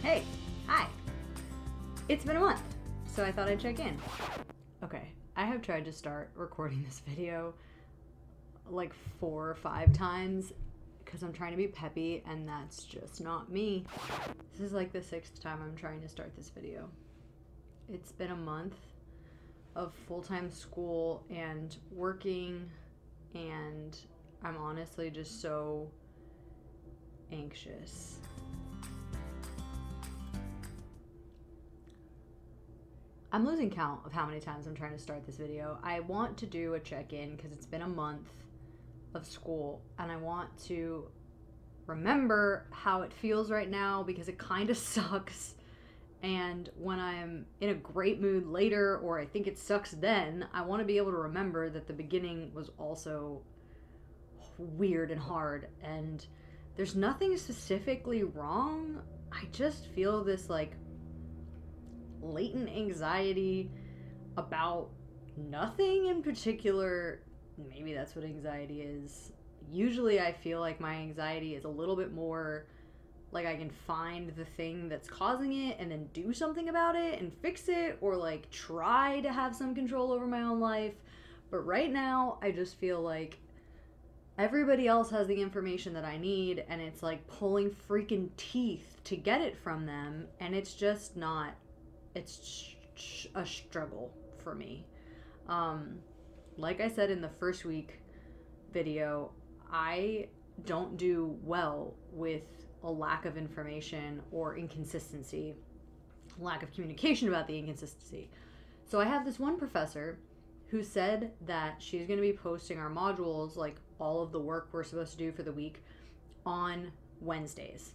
Hey, hi. It's been a month, so I thought I'd check in. Okay, I have tried to start recording this video like 4 or 5 times because I'm trying to be peppy and that's just not me. This is like the 6th time I'm trying to start this video. It's been a month of full-time school and working, and I'm honestly just so anxious. I'm losing count of how many times I'm trying to start this video. I want to do a check-in because it's been a month of school and I want to remember how it feels right now because it kind of sucks. And when I'm in a great mood later, or I think it sucks then, I want to be able to remember that the beginning was also weird and hard. And there's nothing specifically wrong. I just feel this like latent anxiety about nothing in particular. Maybe that's what anxiety is. Usually I feel like my anxiety is a little bit more like I can find the thing that's causing it and then do something about it and fix it, or like try to have some control over my own life. But right now I just feel like everybody else has the information that I need and it's like pulling freaking teeth to get it from them, and it's just not, it's a struggle for me. Like I said in the first week video, I don't do well with a lack of information or inconsistency, lack of communication about the inconsistency. So I have this one professor who said that she's going to be posting our modules, like all of the work we're supposed to do for the week, on Wednesdays.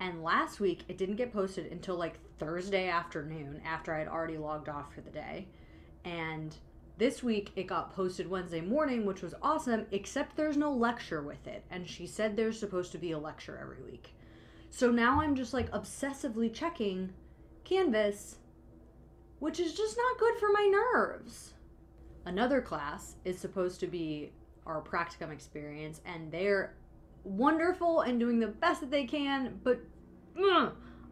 And last week, it didn't get posted until like Thursday afternoon after I'd already logged off for the day. And this week, it got posted Wednesday morning, which was awesome, except there's no lecture with it. And she said there's supposed to be a lecture every week. So now I'm just like obsessively checking Canvas, which is just not good for my nerves. Another class is supposed to be our practicum experience, and they're wonderful and doing the best that they can, but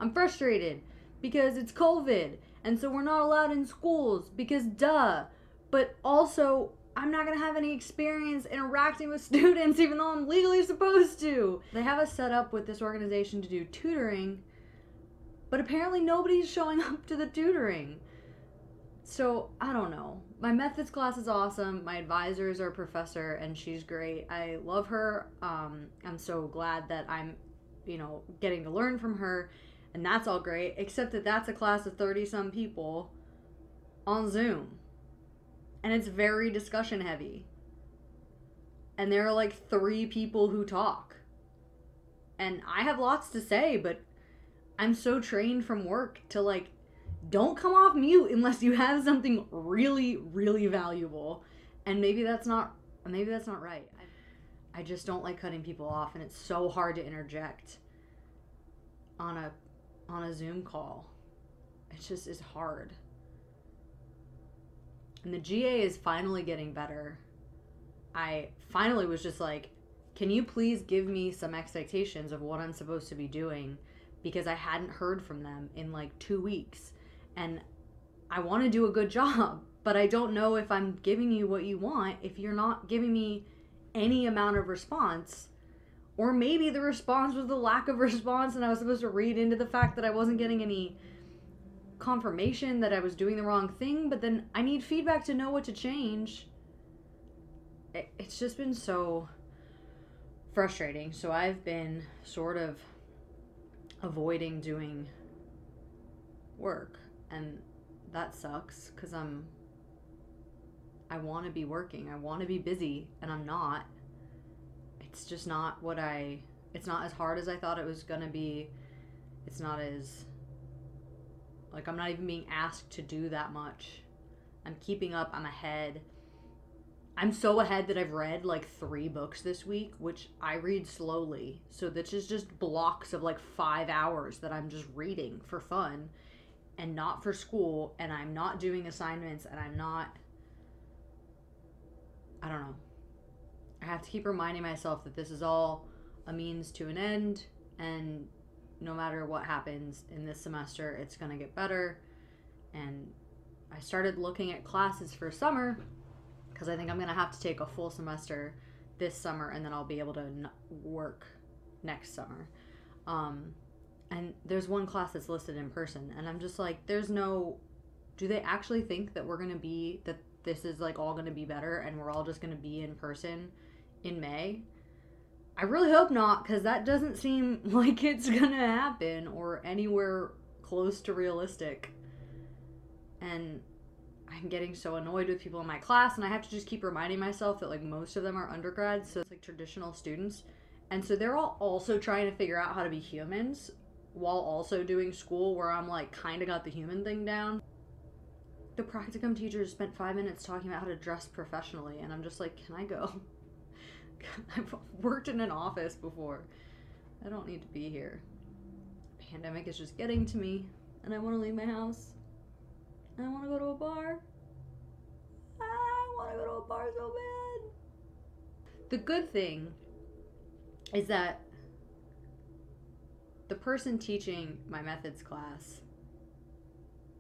I'm frustrated because it's COVID and so we're not allowed in schools because duh. But also I'm not gonna have any experience interacting with students even though I'm legally supposed to. They have us set up with this organization to do tutoring, but apparently nobody's showing up to the tutoring. So I don't know. My methods class is awesome. My advisor is our professor and she's great. I love her. I'm so glad that I'm, getting to learn from her, and that's all great, except that that's a class of 30-some people on Zoom. And it's very discussion heavy. And there are like 3 people who talk. And I have lots to say, but I'm so trained from work to like, don't come off mute unless you have something really, really valuable. And maybe that's not right. I just don't like cutting people off, and it's so hard to interject on a Zoom call. It just is hard. And the GA is finally getting better. I finally was just like, can you please give me some expectations of what I'm supposed to be doing? Because I hadn't heard from them in like 2 weeks. And I want to do a good job, but I don't know if I'm giving you what you want if you're not giving me any amount of response. Or maybe the response was the lack of response and I was supposed to read into the fact that I wasn't getting any confirmation that I was doing the wrong thing, but then I need feedback to know what to change. It's just been so frustrating. So I've been sort of avoiding doing work, and that sucks because I want to be working. I want to be busy, and I'm not. It's just not it's not as hard as I thought it was going to be. It's not as, like, I'm not even being asked to do that much. I'm keeping up. I'm ahead. I'm so ahead that I've read like 3 books this week, which I read slowly. So this is just blocks of like 5 hours that I'm just reading for fun and not for school. And I'm not doing assignments, and I don't know. I have to keep reminding myself that this is all a means to an end, and no matter what happens in this semester, it's going to get better. And I started looking at classes for summer because I think I'm going to have to take a full semester this summer, and then I'll be able to work next summer. And there's one class that's listed in person, and I'm just like, do they actually think that that this is like all going to be better and we're all just going to be in person in May? I really hope not, because that doesn't seem like it's going to happen or anywhere close to realistic. And I'm getting so annoyed with people in my class, and I have to just keep reminding myself that like most of them are undergrads, so it's like traditional students. And so they're all also trying to figure out how to be humans while also doing school, where I'm like kind of got the human thing down. The practicum teachers spent 5 minutes talking about how to dress professionally, and I'm just like, can I go? I've worked in an office before. I don't need to be here. Pandemic is just getting to me, and I want to leave my house. And I want to go to a bar. I want to go to a bar so bad. The good thing is that the person teaching my methods class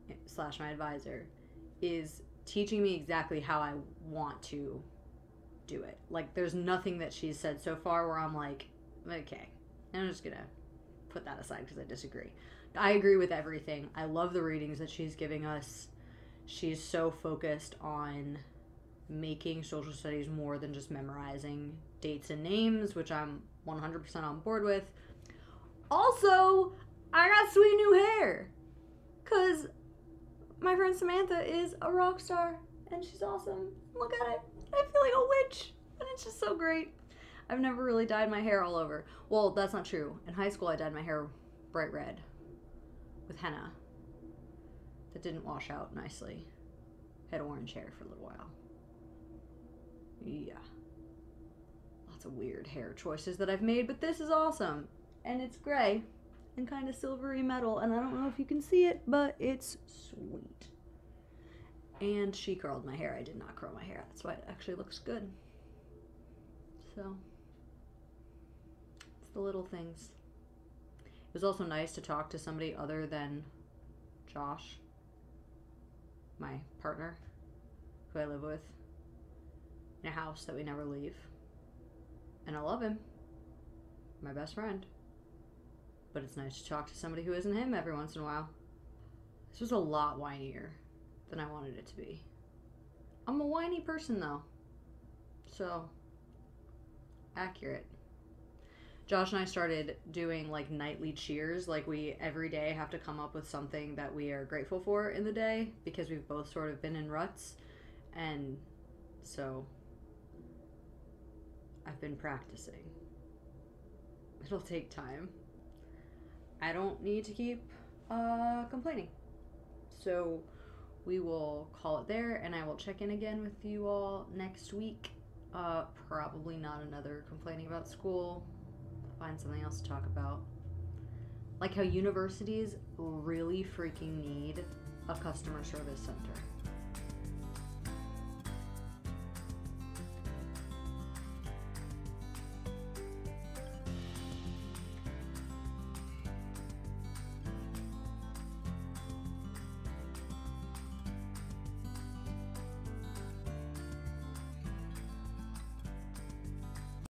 / my advisor is teaching me exactly how I want to do it. Like, there's nothing that she's said so far where I'm like, okay, and I'm just gonna put that aside because I disagree. I agree with everything. I love the readings that she's giving us. She's so focused on making social studies more than just memorizing dates and names, which I'm 100% on board with. Also, I got sweet new hair because my friend Samantha is a rock star and she's awesome. Look at it. I feel like a witch, and it's just so great. I've never really dyed my hair all over. Well, that's not true. In high school, I dyed my hair bright red with henna that didn't wash out nicely. Had orange hair for a little while. Yeah. Lots of weird hair choices that I've made, but this is awesome. And it's gray and kind of silvery metal, and I don't know if you can see it, but it's sweet. And she curled my hair. I did not curl my hair. That's why it actually looks good. So, it's the little things. It was also nice to talk to somebody other than Josh, my partner, who I live with, in a house that we never leave. And I love him. My best friend. But it's nice to talk to somebody who isn't him every once in a while. This was a lot whinier than I wanted it to be. I'm a whiny person though. So, accurate. Josh and I started doing like nightly cheers. Like, we every day have to come up with something that we are grateful for in the day, because we've both sort of been in ruts. And so I've been practicing. It'll take time. I don't need to keep complaining. So we will call it there, and I will check in again with you all next week. Probably not another complaining about school. Find something else to talk about. Like how universities really freaking need a customer service center.